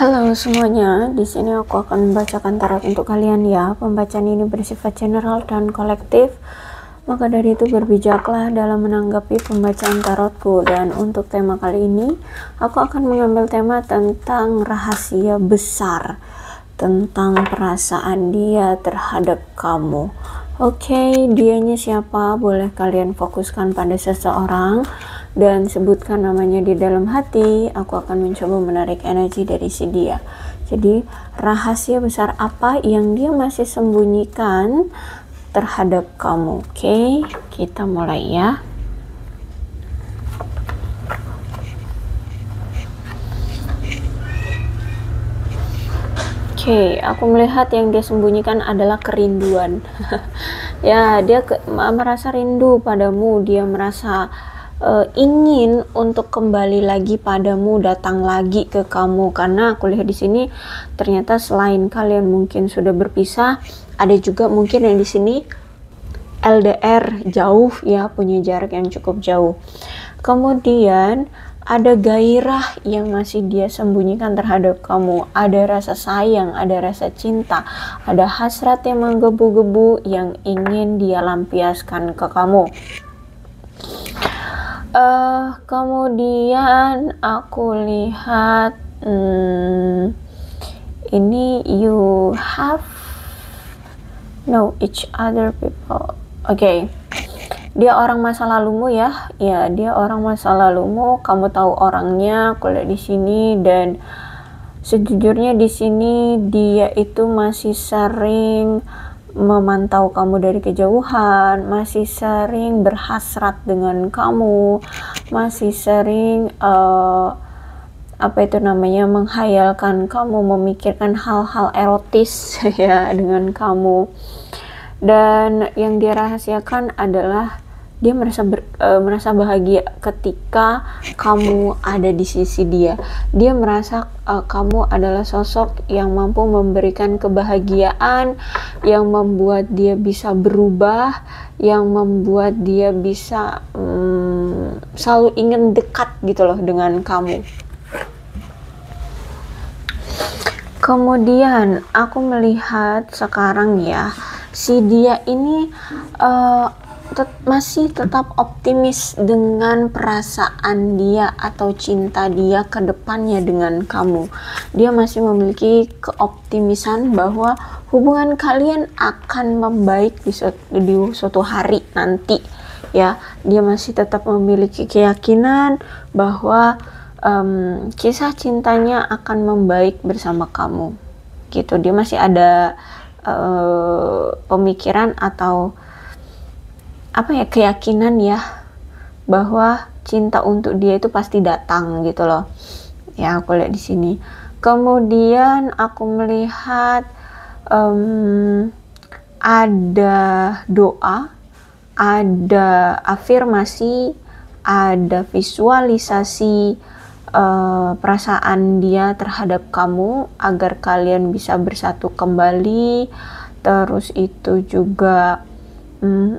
Halo semuanya, di sini aku akan membacakan tarot untuk kalian ya. Pembacaan ini bersifat general dan kolektif. Maka dari itu berbijaklah dalam menanggapi pembacaan tarotku. Dan untuk tema kali ini, aku akan mengambil tema tentang rahasia besar, tentang perasaan dia terhadap kamu. Oke, dianya siapa? Boleh kalian fokuskan pada seseorang dan sebutkan namanya di dalam hati. Aku akan mencoba menarik energi dari si dia. Jadi rahasia besar apa yang dia masih sembunyikan terhadap kamu? Oke, kita mulai ya. Oke, aku melihat yang dia sembunyikan adalah kerinduan. Ya, dia merasa rindu padamu. Dia merasa ingin untuk kembali lagi padamu, datang lagi ke kamu. Karena aku lihat di sini ternyata selain kalian mungkin sudah berpisah, ada juga mungkin yang di sini LDR, jauh ya, punya jarak yang cukup jauh. Kemudian ada gairah yang masih dia sembunyikan terhadap kamu, ada rasa sayang, ada rasa cinta, ada hasrat yang menggebu-gebu yang ingin dia lampiaskan ke kamu. Kemudian aku lihat ini you have know each other people. Oke. Dia orang masa lalumu ya. Ya, dia orang masa lalumu, kamu tahu orangnya, aku lihat di sini. Dan sejujurnya di sini dia itu masih sering memantau kamu dari kejauhan, masih sering berhasrat dengan kamu, masih sering menghayalkan kamu, memikirkan hal-hal erotis ya dengan kamu. Dan yang dia rahasiakan adalah dia merasa bahagia ketika kamu ada di sisi dia. Dia merasa kamu adalah sosok yang mampu memberikan kebahagiaan, yang membuat dia bisa berubah, yang membuat dia bisa selalu ingin dekat gitu loh dengan kamu. Kemudian aku melihat sekarang ya, si dia ini masih tetap optimis dengan perasaan dia atau cinta dia ke depannya dengan kamu. Dia masih memiliki keoptimisan bahwa hubungan kalian akan membaik di suatu hari nanti ya. Dia masih tetap memiliki keyakinan bahwa kisah cintanya akan membaik bersama kamu gitu. Dia masih ada pemikiran atau keyakinan ya bahwa cinta untuk dia itu pasti datang gitu loh ya, aku lihat di sini. Kemudian aku melihat ada doa, ada afirmasi, ada visualisasi perasaan dia terhadap kamu agar kalian bisa bersatu kembali. Terus itu juga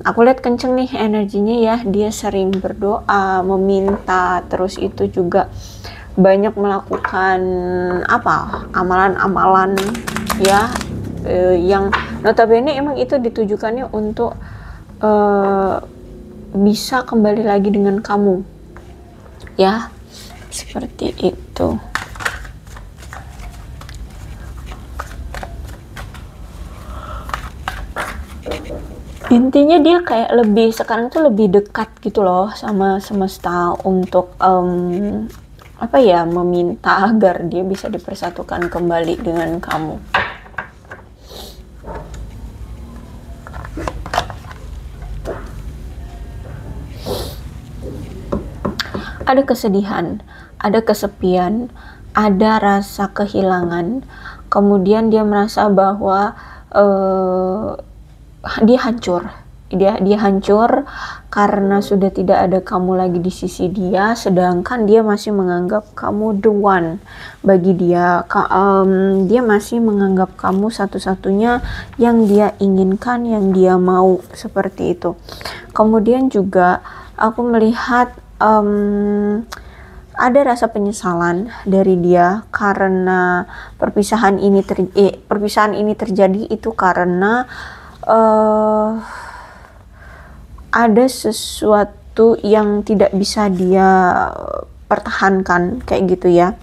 aku lihat kenceng nih energinya ya. Dia sering berdoa, meminta, terus itu juga banyak melakukan amalan-amalan ya, yang notabene emang itu ditujukannya untuk bisa kembali lagi dengan kamu ya, seperti itu. Intinya dia kayak sekarang tuh lebih dekat gitu loh sama semesta untuk meminta agar dia bisa dipersatukan kembali dengan kamu. Ada kesedihan, ada kesepian, ada rasa kehilangan. Kemudian dia merasa bahwa dia hancur karena sudah tidak ada kamu lagi di sisi dia, sedangkan dia masih menganggap kamu the one bagi dia. Dia masih menganggap kamu satu-satunya yang dia inginkan, yang dia mau, seperti itu. Kemudian juga aku melihat ada rasa penyesalan dari dia karena perpisahan ini terjadi itu karena ada sesuatu yang tidak bisa dia pertahankan kayak gitu ya.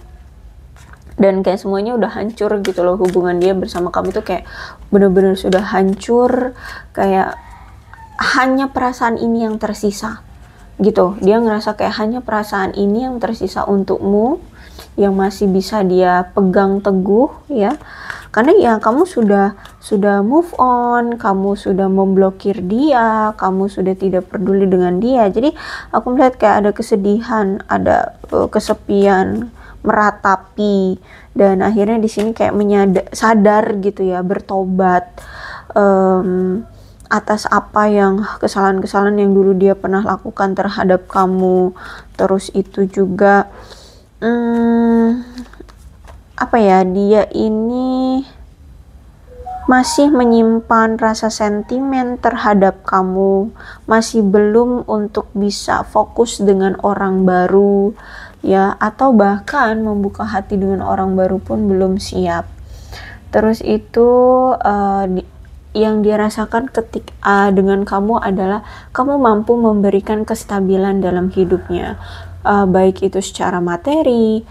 Dan kayak semuanya udah hancur gitu loh, hubungan dia bersama kamu tuh kayak bener-bener sudah hancur, kayak hanya perasaan ini yang tersisa gitu. Dia ngerasa kayak hanya perasaan ini yang tersisa untukmu, yang masih bisa dia pegang teguh ya. Karena ya kamu sudah move on, kamu sudah memblokir dia, kamu sudah tidak peduli dengan dia. Jadi aku melihat kayak ada kesedihan, ada kesepian meratapi, dan akhirnya di sini kayak sadar gitu ya, bertobat atas apa yang kesalahan-kesalahan yang dulu dia pernah lakukan terhadap kamu. Terus itu juga apa ya, dia ini masih menyimpan rasa sentimen terhadap kamu, masih belum untuk bisa fokus dengan orang baru ya, atau bahkan membuka hati dengan orang baru pun belum siap. Terus itu yang dia rasakan ketika dengan kamu adalah kamu mampu memberikan kestabilan dalam hidupnya, baik itu secara materi,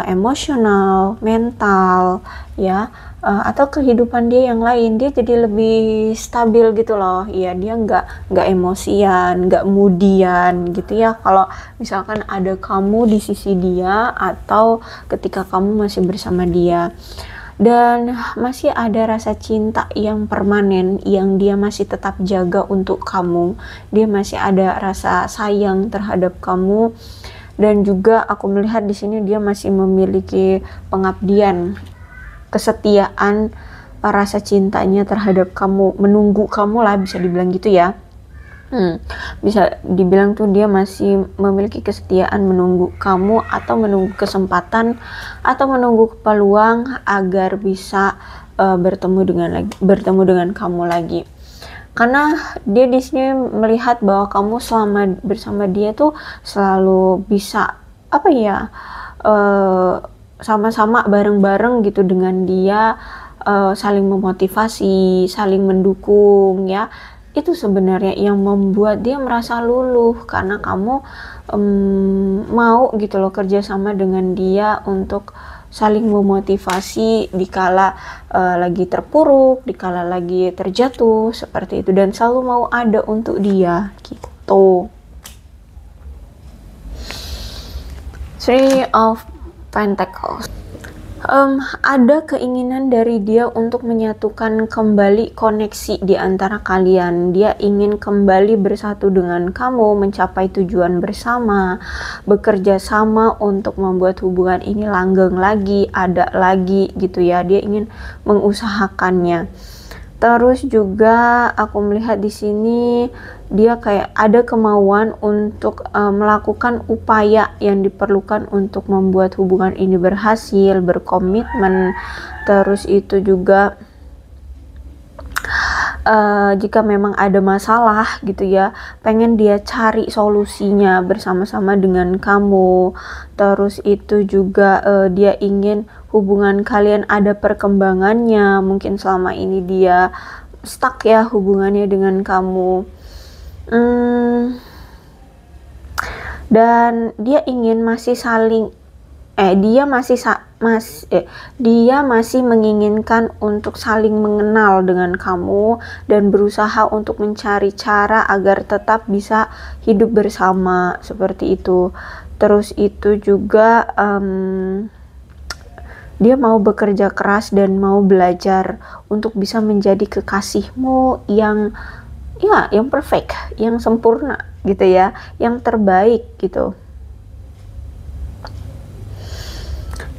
emosional, mental ya, atau kehidupan dia yang lain. Dia jadi lebih stabil gitu loh ya, dia nggak emosian, nggak moodian gitu ya kalau misalkan ada kamu di sisi dia atau ketika kamu masih bersama dia. Dan masih ada rasa cinta yang permanen yang dia masih tetap jaga untuk kamu. Dia masih ada rasa sayang terhadap kamu, dan juga aku melihat di sini dia masih memiliki pengabdian, kesetiaan, rasa cintanya terhadap kamu, menunggu kamu lah bisa dibilang gitu ya. Bisa dibilang tuh dia masih memiliki kesetiaan menunggu kamu, atau menunggu kesempatan, atau menunggu peluang agar bisa bertemu dengan kamu lagi. Karena dia di sini melihat bahwa kamu selama bersama dia tuh selalu bisa apa ya, sama-sama bareng-bareng gitu dengan dia, saling memotivasi, saling mendukung ya. Itu sebenarnya yang membuat dia merasa luluh, karena kamu mau gitu loh kerjasama dengan dia untuk saling memotivasi dikala lagi terpuruk, dikala lagi terjatuh seperti itu, dan selalu mau ada untuk dia gitu. Three of Pentacles. Ada keinginan dari dia untuk menyatukan kembali koneksi di antara kalian. Dia ingin kembali bersatu dengan kamu, mencapai tujuan bersama, bekerja sama untuk membuat hubungan ini langgeng lagi, ada lagi gitu ya. Dia ingin mengusahakannya. Terus juga aku melihat di sini dia kayak ada kemauan untuk melakukan upaya yang diperlukan untuk membuat hubungan ini berhasil, berkomitmen. Terus itu juga jika memang ada masalah gitu ya, pengen dia cari solusinya bersama-sama dengan kamu. Terus itu juga dia ingin hubungan kalian ada perkembangannya. Mungkin selama ini dia stuck ya hubungannya dengan kamu, dan dia ingin masih saling dia masih menginginkan untuk saling mengenal dengan kamu dan berusaha untuk mencari cara agar tetap bisa hidup bersama seperti itu. Terus itu juga dia mau bekerja keras dan mau belajar untuk bisa menjadi kekasihmu yang perfect, yang sempurna gitu ya, yang terbaik gitu.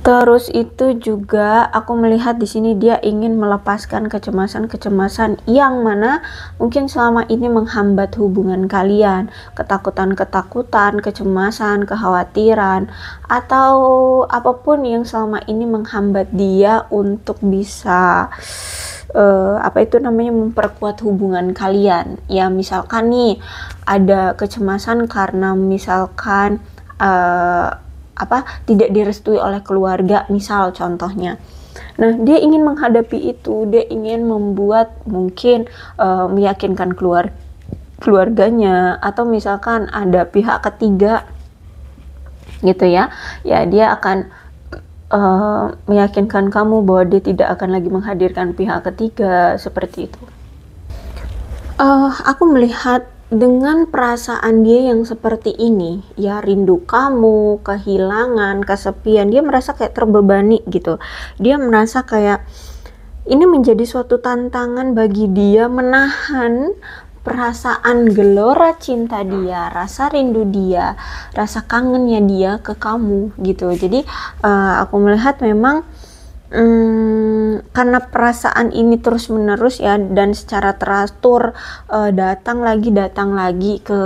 Terus itu juga aku melihat di sini dia ingin melepaskan kecemasan-kecemasan yang mana mungkin selama ini menghambat hubungan kalian, ketakutan-ketakutan, kecemasan, kekhawatiran, atau apapun yang selama ini menghambat dia untuk bisa memperkuat hubungan kalian. Ya misalkan nih ada kecemasan karena misalkan tidak direstui oleh keluarga, misal contohnya. Nah, dia ingin menghadapi itu, dia ingin membuat mungkin meyakinkan keluarganya, atau misalkan ada pihak ketiga gitu ya, dia akan meyakinkan kamu bahwa dia tidak akan lagi menghadirkan pihak ketiga, seperti itu. Aku melihat dengan perasaan dia yang seperti ini, ya, rindu kamu, kehilangan, kesepian, dia merasa kayak terbebani gitu. Dia merasa kayak ini menjadi suatu tantangan bagi dia menahan perasaan gelora cinta dia, rasa rindu dia, rasa kangennya dia ke kamu gitu. Jadi aku melihat memang karena perasaan ini terus menerus ya, dan secara teratur datang lagi ke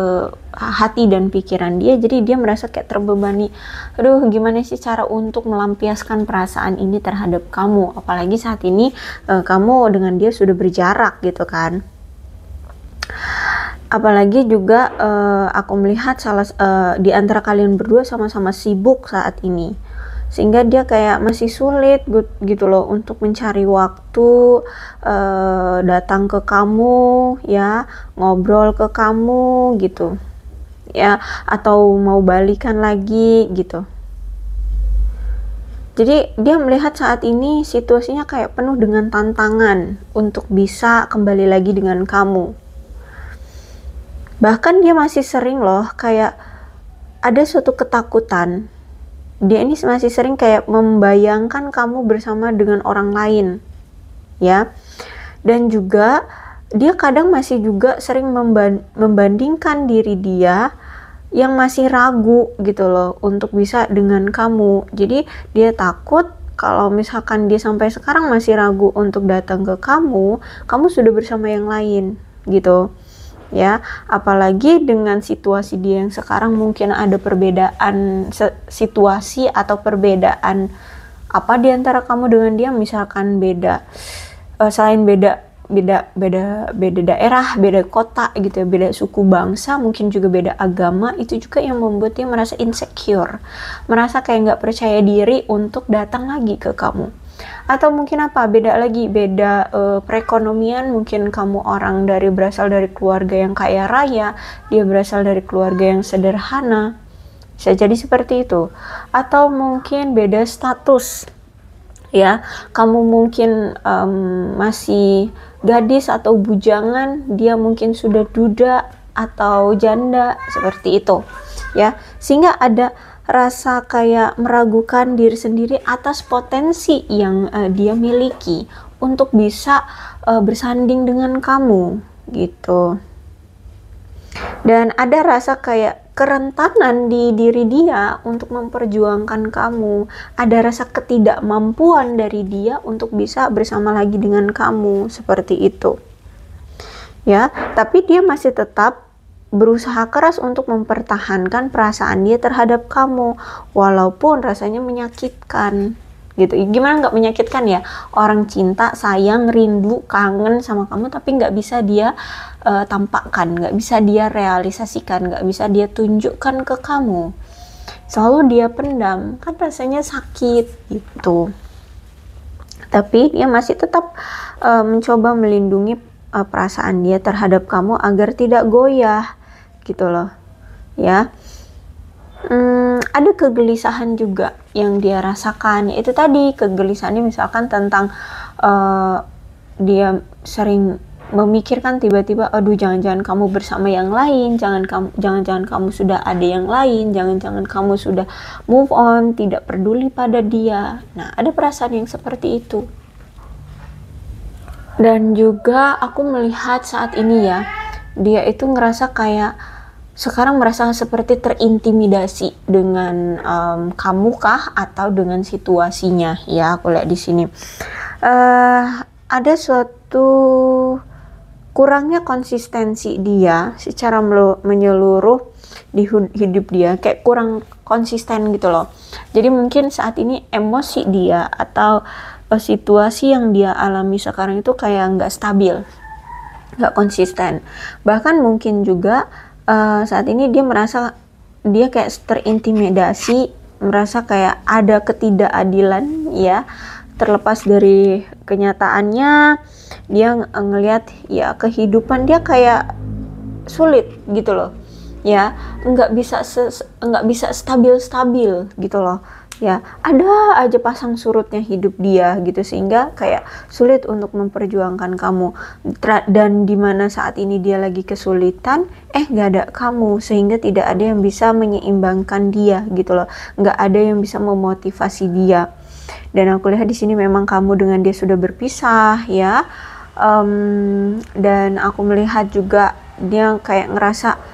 hati dan pikiran dia, jadi dia merasa kayak terbebani. Aduh, gimana sih cara untuk melampiaskan perasaan ini terhadap kamu, apalagi saat ini kamu dengan dia sudah berjarak gitu kan. Apalagi juga aku melihat di antara kalian berdua sama-sama sibuk saat ini, sehingga dia kayak masih sulit gitu loh untuk mencari waktu datang ke kamu ya, ngobrol ke kamu gitu ya, atau mau balikan lagi gitu. Jadi dia melihat saat ini situasinya kayak penuh dengan tantangan untuk bisa kembali lagi dengan kamu. Bahkan dia masih sering loh kayak ada suatu ketakutan. Dia ini masih sering kayak membayangkan kamu bersama dengan orang lain ya. Dan juga dia kadang masih juga sering membandingkan diri dia yang masih ragu gitu loh untuk bisa dengan kamu. Jadi dia takut kalau misalkan dia sampai sekarang masih ragu untuk datang ke kamu sudah bersama yang lain gitu ya. Apalagi dengan situasi dia yang sekarang, mungkin ada perbedaan situasi atau perbedaan di antara kamu dengan dia, misalkan selain beda daerah, beda kota gitu ya, beda suku bangsa, mungkin juga beda agama, itu juga yang membuat dia merasa insecure, merasa kayak nggak percaya diri untuk datang lagi ke kamu. Atau mungkin beda perekonomian, mungkin kamu berasal dari keluarga yang kaya raya, dia berasal dari keluarga yang sederhana, bisa jadi seperti itu. Atau mungkin beda status ya, kamu mungkin masih gadis atau bujangan, dia mungkin sudah duda atau janda, seperti itu ya, sehingga ada rasa kayak meragukan diri sendiri atas potensi yang dia miliki untuk bisa bersanding dengan kamu gitu. Dan ada rasa kayak kerentanan di diri dia untuk memperjuangkan kamu, ada rasa ketidakmampuan dari dia untuk bisa bersama lagi dengan kamu, seperti itu ya. Tapi dia masih tetap berusaha keras untuk mempertahankan perasaan dia terhadap kamu, walaupun rasanya menyakitkan gitu. Gimana nggak menyakitkan ya, orang cinta, sayang, rindu, kangen sama kamu, tapi nggak bisa dia tampakkan, nggak bisa dia realisasikan, nggak bisa dia tunjukkan ke kamu, selalu dia pendam, kan rasanya sakit gitu. Tapi dia masih tetap mencoba melindungi perasaan dia terhadap kamu agar tidak goyah gitu loh ya. Ada kegelisahan juga yang dia rasakan, yaitu tadi kegelisahannya misalkan tentang dia sering memikirkan tiba-tiba, aduh jangan-jangan kamu bersama yang lain, jangan-jangan kamu sudah ada yang lain, jangan-jangan kamu sudah move on, tidak peduli pada dia. Nah, ada perasaan yang seperti itu. Dan juga aku melihat saat ini ya, dia itu ngerasa kayak sekarang merasa seperti terintimidasi dengan kamu kah atau dengan situasinya ya. Aku lihat di sini ada suatu kurangnya konsistensi dia secara menyeluruh di hidup dia, kayak kurang konsisten gitu loh. Jadi mungkin saat ini emosi dia atau situasi yang dia alami sekarang itu kayak nggak stabil, nggak konsisten. Bahkan mungkin juga saat ini dia merasa dia kayak terintimidasi merasa kayak ada ketidakadilan ya, terlepas dari kenyataannya dia ngelihat ya kehidupan dia kayak sulit gitu loh ya, nggak bisa stabil gitu loh ya, ada aja pasang surutnya hidup dia gitu, sehingga kayak sulit untuk memperjuangkan kamu. Dan dimana saat ini dia lagi kesulitan, nggak ada kamu, sehingga tidak ada yang bisa menyeimbangkan dia gitu loh, nggak ada yang bisa memotivasi dia. Dan aku lihat di sini memang kamu dengan dia sudah berpisah ya. Dan aku melihat juga dia kayak ngerasa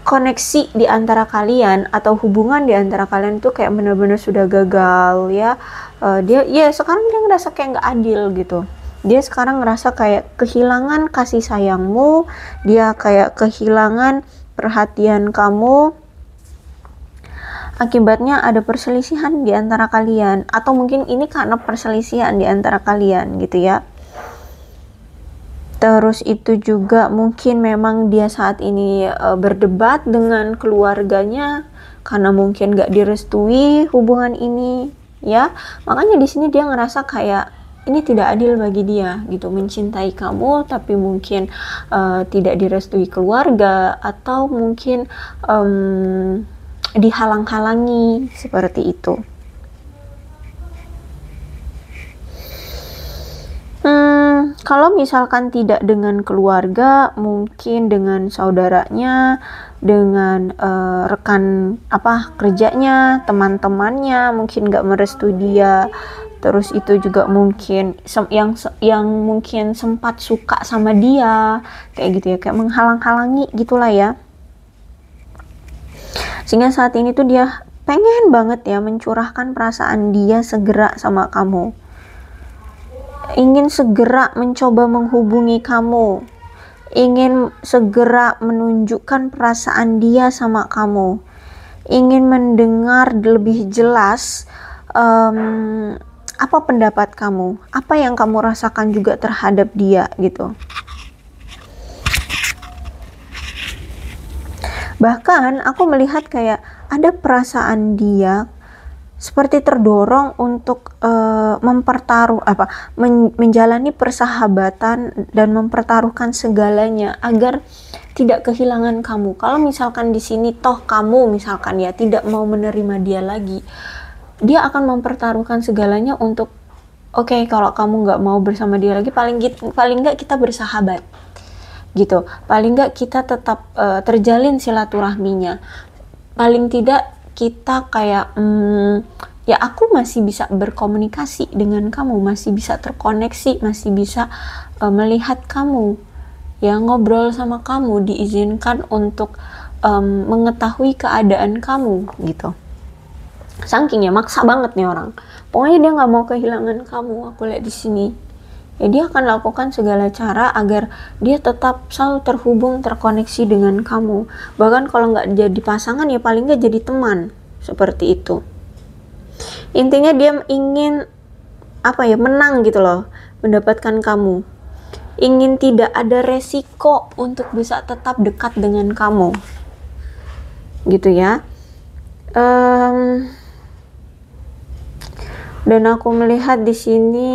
koneksi di antara kalian atau hubungan di antara kalian itu kayak benar-benar sudah gagal ya. Dia sekarang dia ngerasa kayak nggak adil gitu. Dia sekarang ngerasa kayak kehilangan kasih sayangmu, dia kayak kehilangan perhatian kamu. Akibatnya ada perselisihan di antara kalian, atau mungkin ini karena perselisihan di antara kalian gitu ya. Terus itu juga mungkin memang dia saat ini berdebat dengan keluarganya karena mungkin gak direstui hubungan ini ya. Makanya di sini dia ngerasa kayak ini tidak adil bagi dia gitu, mencintai kamu tapi mungkin tidak direstui keluarga, atau mungkin dihalang-halangi seperti itu. Kalau misalkan tidak dengan keluarga, mungkin dengan saudaranya, dengan rekan kerjanya, teman-temannya mungkin nggak merestui dia. Terus itu juga mungkin yang mungkin sempat suka sama dia, kayak gitu ya, kayak menghalang-halangi gitulah ya. Sehingga saat ini tuh dia pengen banget ya mencurahkan perasaan dia segera sama kamu, ingin segera mencoba menghubungi kamu, ingin segera menunjukkan perasaan dia sama kamu, ingin mendengar lebih jelas apa pendapat kamu, apa yang kamu rasakan juga terhadap dia gitu. Bahkan aku melihat kayak ada perasaan dia seperti terdorong untuk menjalani persahabatan dan mempertaruhkan segalanya agar tidak kehilangan kamu. Kalau misalkan di sini toh kamu misalkan ya tidak mau menerima dia lagi, dia akan mempertaruhkan segalanya untuk kalau kamu nggak mau bersama dia lagi, paling nggak kita bersahabat gitu, paling nggak kita tetap terjalin silaturahminya, paling tidak kita kayak ya aku masih bisa berkomunikasi dengan kamu, masih bisa terkoneksi, masih bisa melihat kamu ya, ngobrol sama kamu, diizinkan untuk mengetahui keadaan kamu gitu. Saking ya maksa banget nih orang, pokoknya dia nggak mau kehilangan kamu. Aku lihat di sini ya, dia akan lakukan segala cara agar dia tetap selalu terhubung, terkoneksi dengan kamu. Bahkan kalau nggak jadi pasangan ya paling nggak jadi teman, seperti itu. Intinya dia ingin menang gitu loh, mendapatkan kamu. Ingin tidak ada resiko untuk bisa tetap dekat dengan kamu, gitu ya. Dan aku melihat di sini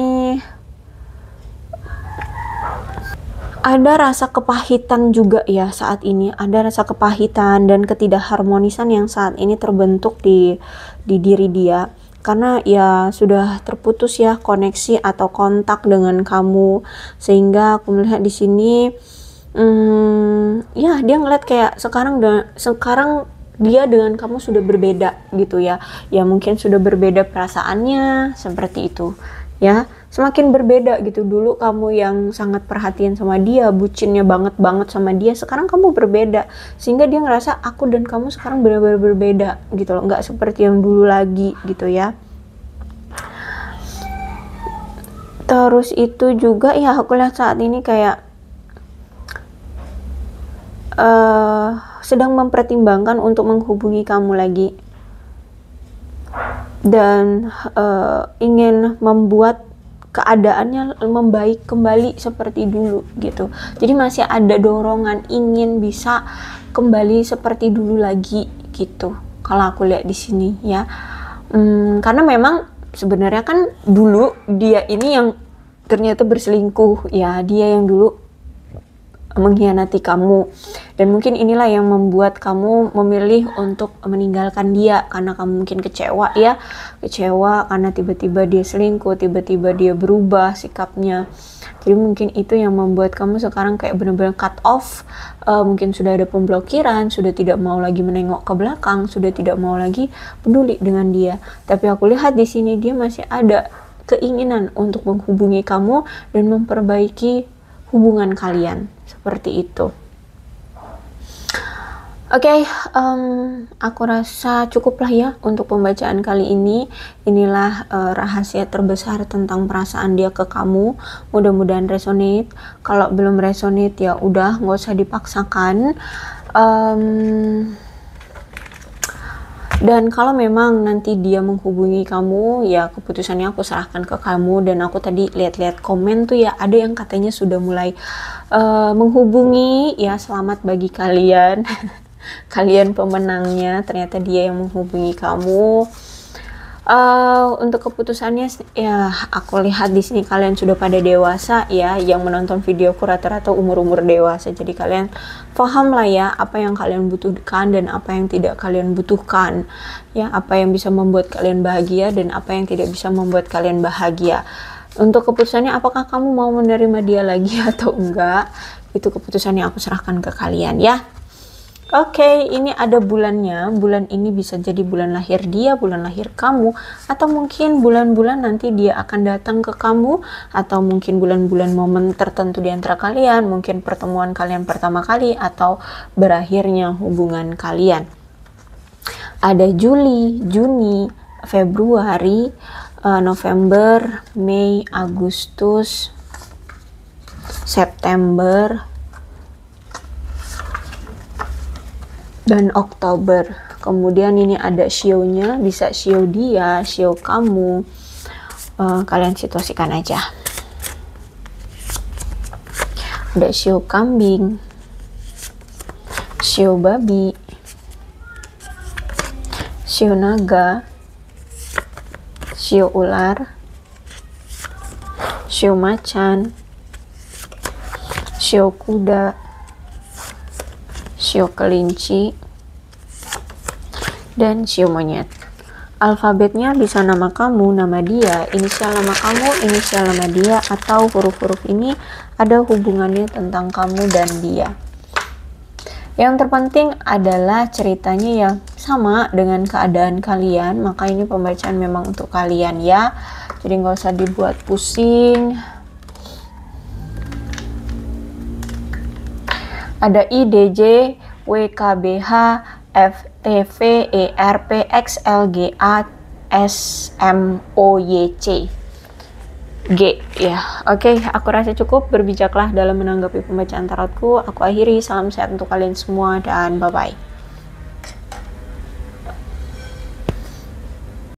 ada rasa kepahitan juga ya saat ini, ada rasa kepahitan dan ketidakharmonisan yang saat ini terbentuk di diri dia, karena ya sudah terputus ya koneksi atau kontak dengan kamu, sehingga aku melihat di sini ya dia ngeliat kayak sekarang dia dengan kamu sudah berbeda gitu ya, mungkin sudah berbeda perasaannya seperti itu ya, semakin berbeda gitu. Dulu kamu yang sangat perhatian sama dia, bucinnya banget sama dia, sekarang kamu berbeda, sehingga dia ngerasa aku dan kamu sekarang benar-benar berbeda gitu loh, nggak seperti yang dulu lagi gitu ya. Terus itu juga ya aku lihat saat ini kayak sedang mempertimbangkan untuk menghubungi kamu lagi, dan ingin membuat keadaannya membaik kembali seperti dulu gitu. Jadi masih ada dorongan ingin bisa kembali seperti dulu lagi gitu. kalau aku lihat di sini ya. Karena memang sebenarnya kan dulu dia ini yang ternyata berselingkuh ya, dia yang dulu mengkhianati kamu, dan mungkin inilah yang membuat kamu memilih untuk meninggalkan dia karena kamu mungkin kecewa karena tiba-tiba dia selingkuh, tiba-tiba dia berubah sikapnya. Jadi mungkin itu yang membuat kamu sekarang kayak benar-benar cut off, mungkin sudah ada pemblokiran, sudah tidak mau lagi menengok ke belakang, sudah tidak mau lagi peduli dengan dia. Tapi aku lihat di sini dia masih ada keinginan untuk menghubungi kamu dan memperbaiki hubungan kalian, seperti itu. Oke, aku rasa cukuplah ya untuk pembacaan kali ini. Inilah rahasia terbesar tentang perasaan dia ke kamu. Mudah-mudahan resonate. Kalau belum resonate ya udah, nggak usah dipaksakan. Dan kalau memang nanti dia menghubungi kamu, ya keputusannya aku serahkan ke kamu. Dan aku tadi lihat-lihat komen tuh ya, ada yang katanya sudah mulai menghubungi. Ya selamat bagi kalian. Kalian pemenangnya, ternyata dia yang menghubungi kamu. Untuk keputusannya ya aku lihat di sini kalian sudah pada dewasa ya, yang menonton videoku rata-rata umur-umur dewasa, jadi kalian paham lah ya apa yang kalian butuhkan dan apa yang tidak kalian butuhkan ya, apa yang bisa membuat kalian bahagia dan apa yang tidak bisa membuat kalian bahagia. Untuk keputusannya apakah kamu mau menerima dia lagi atau enggak, itu keputusannya aku serahkan ke kalian ya. Oke, ini ada bulannya. Bulan ini bisa jadi bulan lahir dia, bulan lahir kamu, atau mungkin bulan-bulan nanti dia akan datang ke kamu, atau mungkin bulan-bulan momen tertentu di antara kalian, mungkin pertemuan kalian pertama kali, atau berakhirnya hubungan kalian. Ada Juli, Juni, Februari, November, Mei, Agustus, September, dan Oktober. Kemudian ini ada shio-nya, bisa shio dia, shio kamu. Kalian situasikan aja. Ada shio kambing, shio babi, shio naga, shio ular, shio macan, shio kuda, shio kelinci, dan shio monyet. Alfabetnya bisa nama kamu, nama dia, inisial nama kamu, inisial nama dia, atau huruf-huruf ini ada hubungannya tentang kamu dan dia. Yang terpenting adalah ceritanya yang sama dengan keadaan kalian, maka ini pembacaan memang untuk kalian ya. Jadi nggak usah dibuat pusing. Ada IDJ, WKBH, FTV, ERP, XLGA, SMOYC, G ya. Oke, aku rasa cukup. Berbijaklah dalam menanggapi pembacaan tarotku. Aku akhiri, salam sehat untuk kalian semua dan bye-bye.